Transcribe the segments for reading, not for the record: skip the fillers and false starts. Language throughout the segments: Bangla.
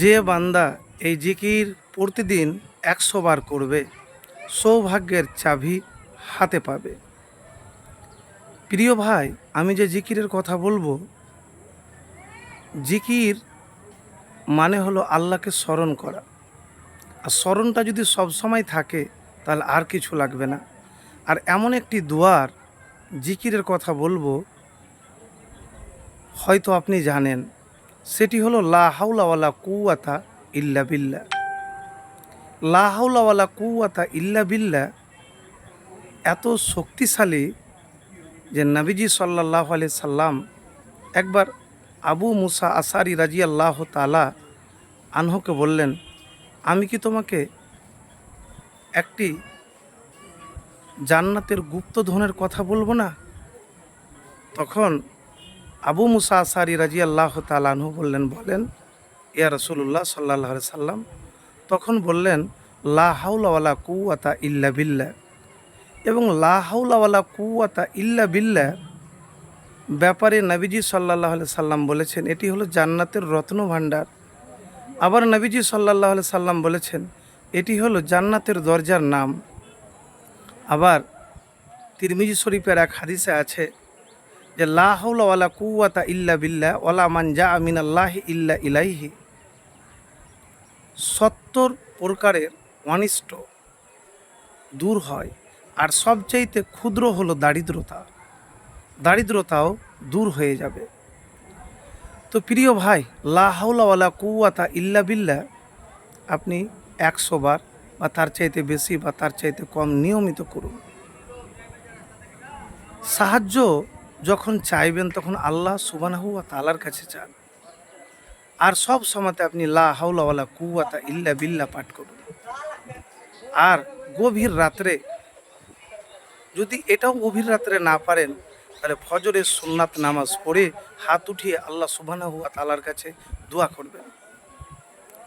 যে বান্দা এই জিকির প্রতিদিন 100 বার করবে, সৌভাগ্যের চাবি হাতে পাবে। প্রিয় ভাই, আমি যে জিকিরের কথা বলবো, জিকির মানে হলো আল্লাহকে স্মরণ করা। আর স্মরণটা যদি সব সময় থাকে তাহলে আর কিছু লাগবে না। আর এমন একটি দুয়ার জিকিরের কথা বলবো, হয়তো আপনি জানেন, সেটি হলো লা হাওলা ওয়ালা কুওয়াতা ইল্লা বিল্লাহ। লা হাওলা ওয়ালা কুওয়াতা ইল্লা বিল্লাহ এত শক্তিশালী যে নবীজি সাল্লাল্লাহু আলাইহি সাল্লাম একবার আবু মুসা আশারি রাদিয়াল্লাহু তাআলা আনহুকে বললেন, আমি কি তোমাকে একটি জান্নাতের গুপ্তধনের কথা বলবো না? তখন আবু মুসা আশারি রাদিয়াল্লাহু তাআলা আনহু বললেন, বলেন ইয়া রাসূলুল্লাহ সাল্লাল্লাহু আলাইহি সাল্লাম। তখন বললেন, লা হাওলা ওয়ালা কুওয়াতা ইল্লা বিল্লাহ। এবং লা হাওলা ওয়ালা কুওয়াতা ইল্লা বিল্লাহ ব্যাপারে নবীজি সাল্লাল্লাহু আলাইহি সাল্লাম বলেছেন, এটি হলো জান্নাতের রত্ন ভাণ্ডার। আবার নবীজি সাল্লাল্লাহু আলাইহি সাল্লাম বলেছেন, এটি হলো জান্নাতের দরজার নাম। আবার তিরমিজি শরীফের এক হাদিসে আছে যে লা হাওলা ওয়ালা কুওয়াতা ইল্লা বিল্লাহ ওয়ালা মান জাআ মিনাল্লাহি ইল্লা ইলাইহি। 70 প্রকারের অনিষ্ট দূর হয়, আর সবচাইতে ক্ষুদ্র হলো দারিদ্রতা। দারিদ্রতাও দূর হয়ে যাবে। তো প্রিয় ভাই, লা হাওলা ওয়ালা কুওয়াতা ইল্লা বিল্লাহ আপনি 100 বার বা তার চাইতে বেশি বা তার চাইতে কম নিয়মিত করুন। সাহায্য যখন চাইবেন তখন আল্লাহ সুবহানাহু ওয়া তাআলার কাছে চান। আর সব সময়তে আপনি লা হাওলা ওয়ালা কুওয়াতা ইল্লা বিল্লাহ পাঠ করুন। আর গভীর রাত্রে, যদি এটাও গভীর রাত্রে না পারেন, তাহলে ফজরের সুন্নাত নামাজ পড়ে হাত উঠিয়ে আল্লাহ সুবহানাহু ওয়া তাআলার কাছে দোয়া করবেন।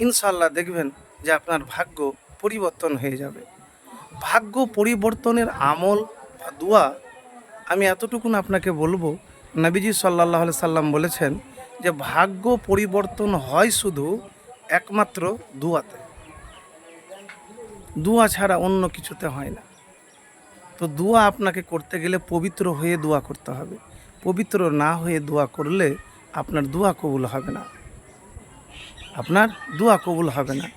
ইনশাআল্লাহ দেখবেন যে আপনার ভাগ্য পরিবর্তন হয়ে যাবে। ভাগ্য পরিবর্তনের আমল বা দোয়া আমি এতটুকুন আপনাকে বলবো, নবীজি সাল্লাল্লাহু আলাইহি সাল্লাম বলেছেন যে ভাগ্য পরিবর্তন হয় শুধু একমাত্র দোয়াতে। দোয়া ছাড়া অন্য কিছুতে হয় না। তো দোয়া আপনাকে করতে গেলে পবিত্র হয়ে দোয়া করতে হবে। পবিত্র না হয়ে দোয়া করলে আপনার দোয়া কবুল হবে না। আপনার দোয়া কবুল হবে না।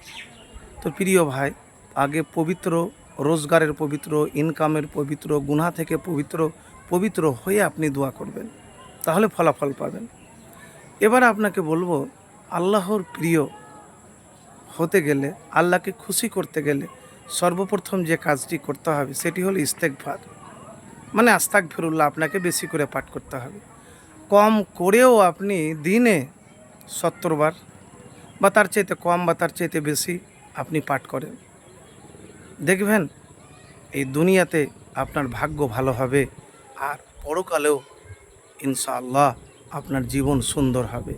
তো প্রিয় ভাই, আগে পবিত্র, রোজগারের পবিত্র, ইনকামের পবিত্র, গুনাহ থেকে পবিত্র হয়ে আপনি দোয়া করবেন, তাহলে ফলাফল পাবেন। এবার আপনাকে বলবো, আল্লাহর প্রিয় হতে গেলে, আল্লাহকে খুশি করতে গেলে সর্বপ্রথম যে কাজটি করতে হবে সেটি হলো ইস্তেগফার, মানে আস্তাগফিরুল্লাহ আপনাকে বেশি করে পাঠ করতে হবে। কম করেও আপনি দিনে 70 বার বা তার চাইতে কম বা তার চাইতে বেশি আপনি পাঠ করেন, দেখবেন এই দুনিয়াতে আপনার ভাগ্য ভালো হবে, আর পরকালেও ইনশাআল্লাহ আপনার জীবন সুন্দর হবে।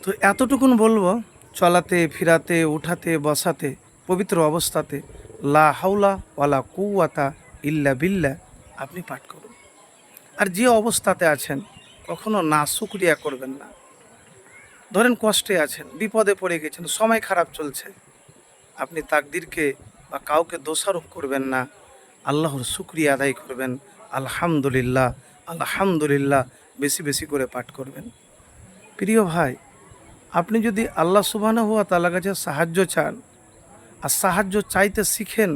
তো এতটুকুন বলবো, চলাতে ফিরাতে উঠাতে বসাতে পবিত্র অবস্থাতে লা হাওলা ওয়ালা কুওয়াতা ইল্লা বিল্লাহ আপনি পাঠ করুন। আর যে অবস্থাতে আছেন কখনো না শুকরিয়া করবেন না। ধরেন কষ্টে আছেন, বিপদে পড়ে গেছেন, সময় খারাপ চলছে, আপনি তাকদিরকে বা কাউকে দোষারোপ করবেন না, আল্লাহর শুকরিয়া আদায় করবেন। আলহামদুলিল্লাহ, আলহামদুলিল্লাহ বেশি বেশি করে পাঠ করবেন। প্রিয় ভাই, আপনি যদি আল্লাহ সুবহানাহু ওয়া তাআলার কাছে সাহায্য চান, আর সাহায্য চাইতে শিখেন,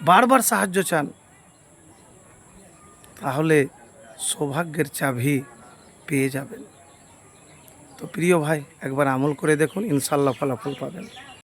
বারবার সাহায্য চান, তাহলে সৌভাগ্যের চাবি পেয়ে যাবেন। তো প্রিয় ভাই, একবার আমল করে দেখুন, ইনশাআল্লাহ ফলাফল পাবেন।